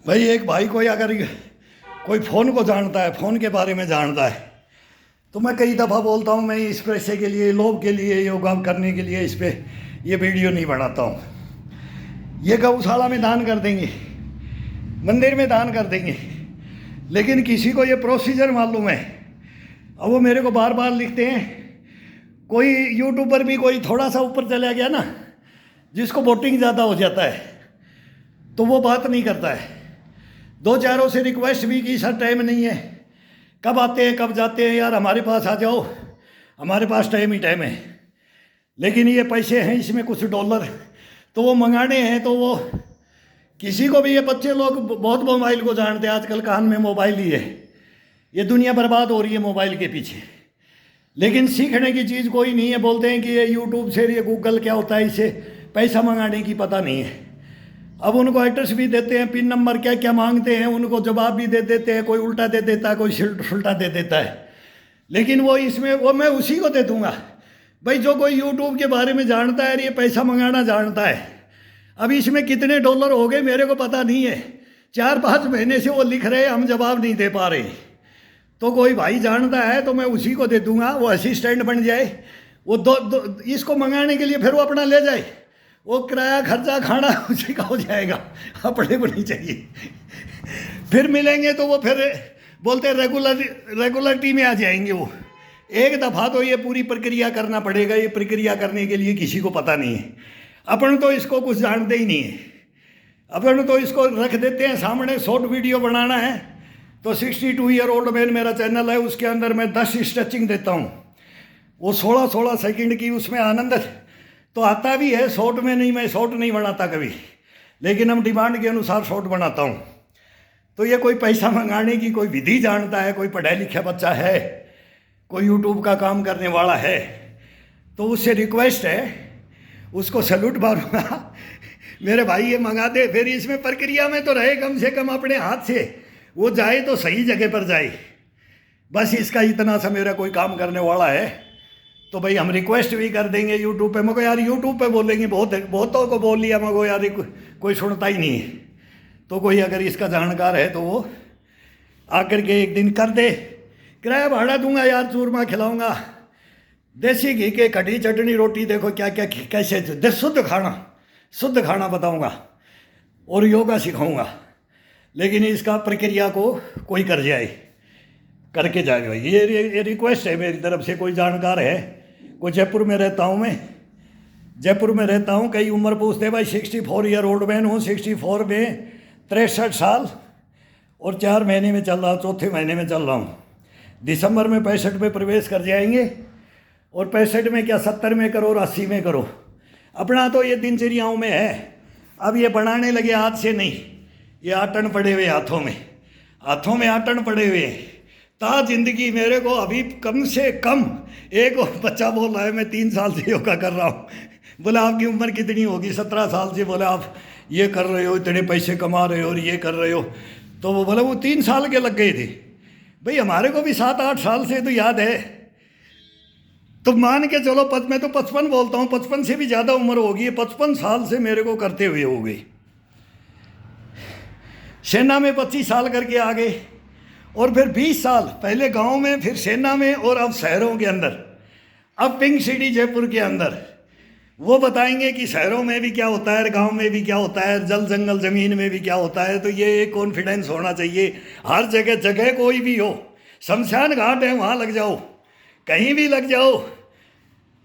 भाई एक भाई कोई अगर कोई फ़ोन को जानता है, फ़ोन के बारे में जानता है, तो मैं कई दफ़ा बोलता हूँ मैं इस पैसे के लिए, लोभ के लिए, योगा करने के लिए इस पर ये वीडियो नहीं बनाता हूँ। ये गौशाला में दान कर देंगे, मंदिर में दान कर देंगे, लेकिन किसी को ये प्रोसीजर मालूम है। अब वो मेरे को बार बार लिखते हैं, कोई यूट्यूबर भी कोई थोड़ा सा ऊपर चला गया ना, जिसको वोटिंग ज़्यादा हो जाता है, तो वो बात नहीं करता है। दो चारों से रिक्वेस्ट भी की, सर टाइम नहीं है, कब आते हैं कब जाते हैं, यार हमारे पास आ जाओ, हमारे पास टाइम ही टाइम है। लेकिन ये पैसे हैं, इसमें कुछ डॉलर तो वो मंगाने हैं, तो वो किसी को भी, ये बच्चे लोग बहुत मोबाइल को जानते हैं, आजकल कान में मोबाइल ही है, ये दुनिया बर्बाद हो रही है मोबाइल के पीछे। लेकिन सीखने की चीज़ कोई नहीं है। बोलते हैं कि ये यूट्यूब से, ये गूगल क्या होता है, इसे पैसा मंगाने की पता नहीं है। अब उनको एड्रेस भी देते हैं, पिन नंबर क्या क्या मांगते हैं, उनको जवाब भी दे देते हैं, कोई उल्टा दे देता है, कोई सुलटा दे देता है। लेकिन वो इसमें वो मैं उसी को दे दूंगा भाई जो कोई यूट्यूब के बारे में जानता है, ये पैसा मंगाना जानता है। अब इसमें कितने डॉलर हो गए मेरे को पता नहीं है, 4-5 महीने से वो लिख रहे हैं, हम जवाब नहीं दे पा रहे। तो कोई भाई जानता है तो मैं उसी को दे दूंगा, वो असिस्टेंट बन जाए, वो इसको मंगाने के लिए फिर वो अपना ले जाए, वो किराया खर्चा खाना उसी का हो जाएगा, अपने को नहीं चाहिए। फिर मिलेंगे तो वो फिर बोलते रेगुलरिटी में आ जाएंगे। वो एक दफ़ा तो ये पूरी प्रक्रिया करना पड़ेगा, ये प्रक्रिया करने के लिए किसी को पता नहीं है। अपन तो इसको कुछ जानते ही नहीं है, अपन तो इसको रख देते हैं सामने। शॉर्ट वीडियो बनाना है तो 62 ईयर ओल्ड मैन मेरा चैनल है, उसके अंदर मैं 10 स्ट्रेचिंग देता हूँ, वो 16-16 सेकंड की, उसमें आनंद तो आता भी है। शॉर्ट में नहीं, मैं शॉर्ट नहीं बनाता कभी, लेकिन हम डिमांड के अनुसार शॉर्ट बनाता हूँ। तो ये कोई पैसा मंगाने की कोई विधि जानता है, कोई पढ़ा लिखा बच्चा है, कोई यूट्यूब का काम करने वाला है, तो उससे रिक्वेस्ट है, उसको सैल्यूट मारूंगा। मेरे भाई ये मंगा दे, फिर इसमें प्रक्रिया में तो रहे कम से कम अपने हाथ से, वो जाए तो सही जगह पर जाए। बस इसका इतना सा मेरा कोई काम करने वाला है तो भाई हम रिक्वेस्ट भी कर देंगे यूट्यूब पे। मगर यार यूट्यूब पे बोलेंगे, बहुतों को बोल लिया, मगर यार कोई सुनता ही नहीं है। तो कोई अगर इसका जानकार है तो वो आकर के एक दिन कर दे, किराया भाड़ा दूंगा यार, चूरमा खिलाऊंगा, देसी घी के कढ़ी चटनी रोटी, देखो क्या क्या कैसे शुद्ध खाना बताऊंगा और योगा सिखाऊंगा। लेकिन इसका प्रक्रिया को कोई कर जाए, करके जाए भाई, ये रिक्वेस्ट है मेरी तरफ से। कोई जानकार है, कोई जयपुर में रहता हूँ मैं, जयपुर में रहता हूँ। कई उम्र पूछते भाई, 64 ईयर ओल्ड मैन हूँ, 64 में 63 साल और 4 महीने में चल रहा हूँ, चौथे महीने में चल रहा हूँ। दिसंबर में 65 में प्रवेश कर जाएंगे, और 65 में क्या 70 में करो और 80 में करो। अपना तो ये दिनचर्याओं में है। अब ये बनाने लगे हाथ से नहीं, ये आटन पड़े हुए हाथों में आटन पड़े हुए ता जिंदगी। मेरे को अभी कम से कम एक बच्चा बोल रहा है मैं 3 साल से योगा कर रहा हूँ। बोला आपकी उम्र कितनी होगी? 17 साल से। बोला आप ये कर रहे हो, इतने पैसे कमा रहे हो और ये कर रहे हो। तो वो बोला वो 3 साल के लग गए थे। भाई हमारे को भी 7-8 साल से तो याद है, तो मान के चलो मैं तो 55 बोलता हूँ, 55 से भी ज़्यादा उम्र होगी, 55 साल से मेरे को करते हुए हो गई। सेना में 25 साल करके आ गए, और फिर 20 साल पहले गांव में, फिर सेना में, और अब शहरों के अंदर, अब पिंक सिटी जयपुर के अंदर। वो बताएंगे कि शहरों में भी क्या होता है, गांव में भी क्या होता है, जल जंगल ज़मीन में भी क्या होता है। तो ये एक कॉन्फिडेंस होना चाहिए हर जगह कोई भी हो। शमशान घाट है, वहाँ लग जाओ, कहीं भी लग जाओ,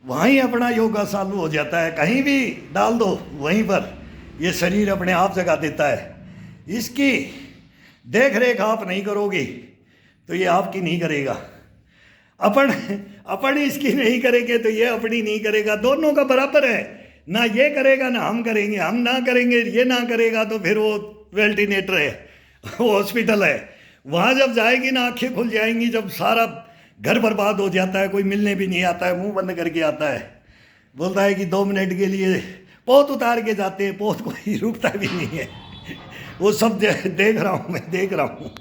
वहीं अपना योगा चालू हो जाता है। कहीं भी डाल दो, वहीं पर ये शरीर अपने आप जगा देता है। इसकी देख रेख आप नहीं करोगे तो ये आपकी नहीं करेगा, अपन इसकी नहीं करेंगे तो ये अपनी नहीं करेगा। दोनों का बराबर है, ना ये करेगा ना हम करेंगे। हम ना करेंगे, ये ना करेगा तो फिर वो वेंटिलेटर है, वो हॉस्पिटल है, वहाँ जब जाएगी ना आंखें खुल जाएंगी, जब सारा घर बर्बाद हो जाता है, कोई मिलने भी नहीं आता है, मुंह बंद करके आता है, बोलता है कि 2 मिनट के लिए पोत उतार के जाते हैं, पोत कोई रुकता भी नहीं है। वो सब देख रहा हूँ मैं, देख रहा हूँ।